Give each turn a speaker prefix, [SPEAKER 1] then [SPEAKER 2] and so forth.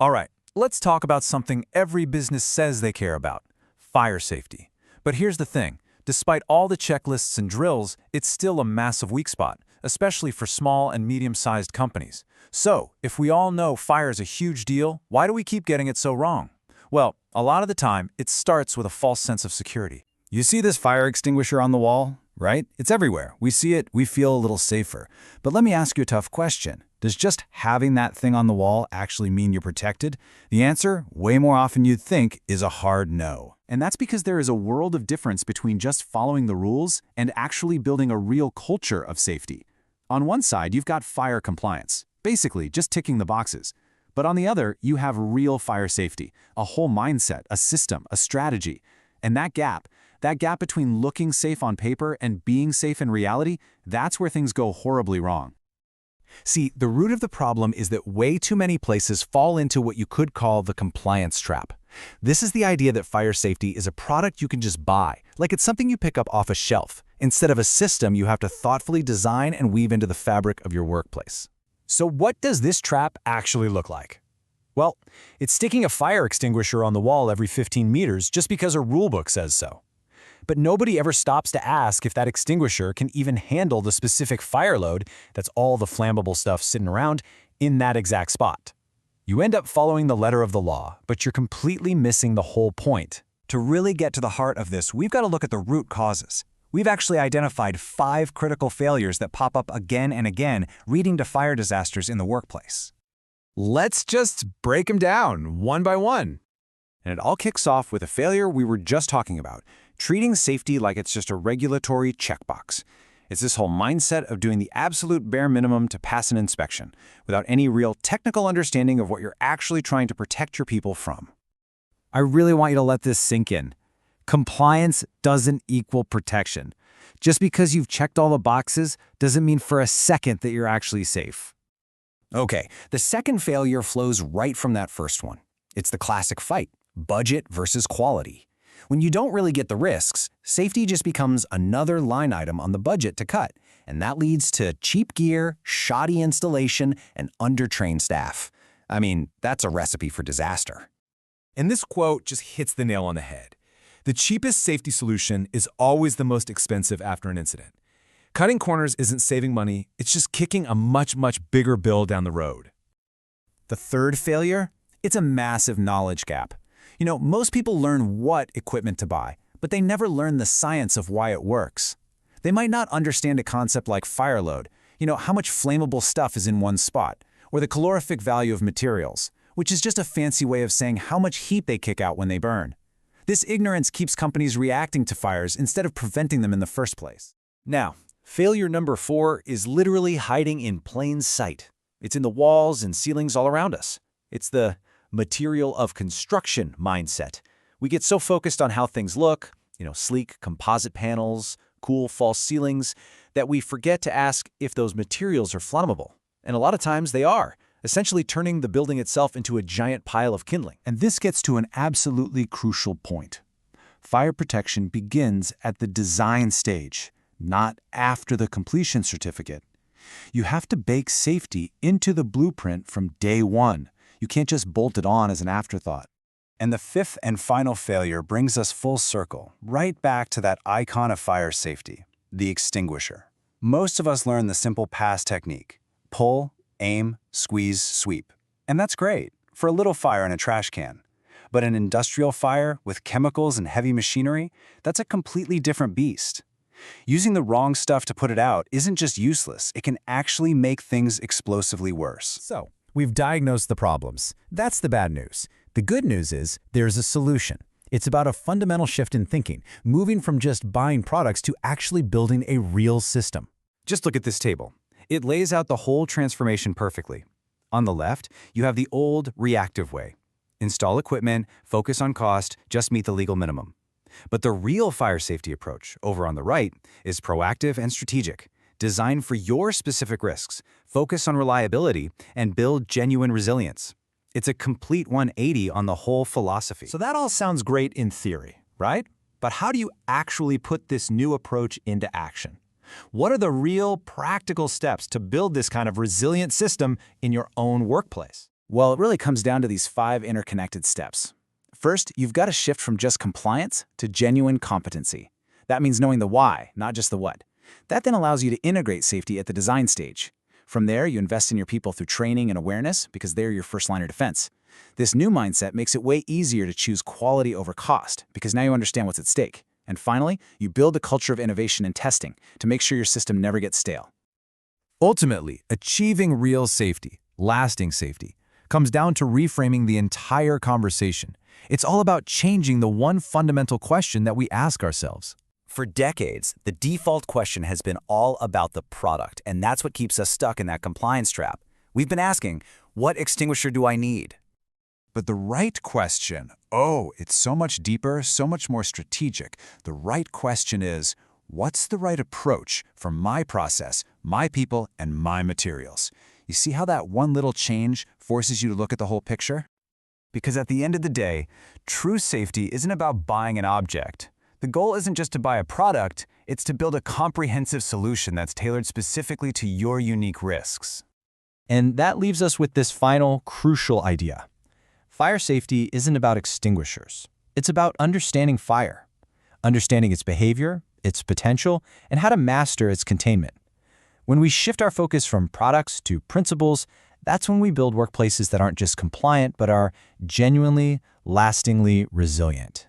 [SPEAKER 1] All right, let's talk about something every business says they care about, fire safety. But here's the thing, despite all the checklists and drills, it's still a massive weak spot, especially for small and medium-sized companies. So, if we all know fire is a huge deal, why do we keep getting it so wrong? Well, a lot of the time, it starts with a false sense of security.
[SPEAKER 2] You see this fire extinguisher on the wall, right? It's everywhere. We see it, we feel a little safer. But let me ask you a tough question. Does just having that thing on the wall actually mean you're protected? The answer, way more often you'd think, is a hard no.
[SPEAKER 3] And that's because there is a world of difference between just following the rules and actually building a real culture of safety. On one side, you've got fire compliance, basically just ticking the boxes. But on the other, you have real fire safety, a whole mindset, a system, a strategy. And that gap between looking safe on paper and being safe in reality, that's where things go horribly wrong.
[SPEAKER 1] See, the root of the problem is that way too many places fall into what you could call the compliance trap. This is the idea that fire safety is a product you can just buy, like it's something you pick up off a shelf, instead of a system you have to thoughtfully design and weave into the fabric of your workplace.
[SPEAKER 4] So what does this trap actually look like? Well, it's sticking a fire extinguisher on the wall every 15 meters just because a rulebook says so. But nobody ever stops to ask if that extinguisher can even handle the specific fire load, that's all the flammable stuff sitting around, in that exact spot. You end up following the letter of the law, but you're completely missing the whole point.
[SPEAKER 5] To really get to the heart of this, we've got to look at the root causes. We've actually identified 5 critical failures that pop up again and again, leading to fire disasters in the workplace.
[SPEAKER 4] Let's just break them down, one by one.
[SPEAKER 3] And it all kicks off with a failure we were just talking about, treating safety like it's just a regulatory checkbox. It's this whole mindset of doing the absolute bare minimum to pass an inspection, without any real technical understanding of what you're actually trying to protect your people from.
[SPEAKER 2] I really want you to let this sink in. Compliance doesn't equal protection. Just because you've checked all the boxes doesn't mean for a second that you're actually safe.
[SPEAKER 5] Okay, the second failure flows right from that first one. It's the classic fight, budget versus quality. When you don't really get the risks, safety just becomes another line item on the budget to cut, and that leads to cheap gear, shoddy installation, and undertrained staff. I mean, that's a recipe for disaster.
[SPEAKER 4] And this quote just hits the nail on the head. The cheapest safety solution is always the most expensive after an incident. Cutting corners isn't saving money, it's just kicking a much bigger bill down the road.
[SPEAKER 3] The third failure? It's a massive knowledge gap. You know, most people learn what equipment to buy, but they never learn the science of why it works. They might not understand a concept like fire load, how much flammable stuff is in one spot, or the calorific value of materials, which is just a fancy way of saying how much heat they kick out when they burn. This ignorance keeps companies reacting to fires instead of preventing them in the first place.
[SPEAKER 1] Now, failure number 4 is literally hiding in plain sight. It's in the walls and ceilings all around us. It's the material of construction mindset. We get so focused on how things look, sleek composite panels, cool false ceilings, that we forget to ask if those materials are flammable. And a lot of times they are, essentially turning the building itself into a giant pile of kindling.
[SPEAKER 3] And this gets to an absolutely crucial point. Fire protection begins at the design stage, not after the completion certificate. You have to bake safety into the blueprint from day one. You can't just bolt it on as an afterthought. And the fifth and final failure brings us full circle, right back to that icon of fire safety, the extinguisher. Most of us learn the simple pass technique: pull, aim, squeeze, sweep. And that's great for a little fire in a trash can. But an industrial fire with chemicals and heavy machinery, that's a completely different beast. Using the wrong stuff to put it out isn't just useless, it can actually make things explosively worse.
[SPEAKER 4] So, we've diagnosed the problems. That's the bad news. The good news is there's a solution. It's about a fundamental shift in thinking, moving from just buying products to actually building a real system.
[SPEAKER 3] Just look at this table. It lays out the whole transformation perfectly. On the left, you have the old, reactive way. Install equipment, focus on cost, just meet the legal minimum. But the real fire safety approach, over on the right, is proactive and strategic, designed for your specific risks, focus on reliability, and build genuine resilience. It's a complete 180 on the whole philosophy.
[SPEAKER 4] So that all sounds great in theory, right? But how do you actually put this new approach into action? What are the real practical steps to build this kind of resilient system in your own workplace?
[SPEAKER 2] Well, it really comes down to these 5 interconnected steps. First, you've got to shift from just compliance to genuine competency. That means knowing the why, not just the what. That then allows you to integrate safety at the design stage. From there, you invest in your people through training and awareness because they're your first line of defense. This new mindset makes it way easier to choose quality over cost because now you understand what's at stake. And finally, you build a culture of innovation and testing to make sure your system never gets stale.
[SPEAKER 4] Ultimately, achieving real safety, lasting safety, comes down to reframing the entire conversation. It's all about changing the one fundamental question that we ask ourselves.
[SPEAKER 1] For decades, the default question has been all about the product, and that's what keeps us stuck in that compliance trap. We've been asking, what extinguisher do I need?
[SPEAKER 3] But the right question, it's so much deeper, so much more strategic. The right question is, what's the right approach for my process, my people, and my materials? You see how that one little change forces you to look at the whole picture?
[SPEAKER 4] Because at the end of the day, true safety isn't about buying an object. The goal isn't just to buy a product, it's to build a comprehensive solution that's tailored specifically to your unique risks.
[SPEAKER 6] And that leaves us with this final, crucial idea. Fire safety isn't about extinguishers. It's about understanding fire, understanding its behavior, its potential, and how to master its containment. When we shift our focus from products to principles, that's when we build workplaces that aren't just compliant, but are genuinely, lastingly resilient.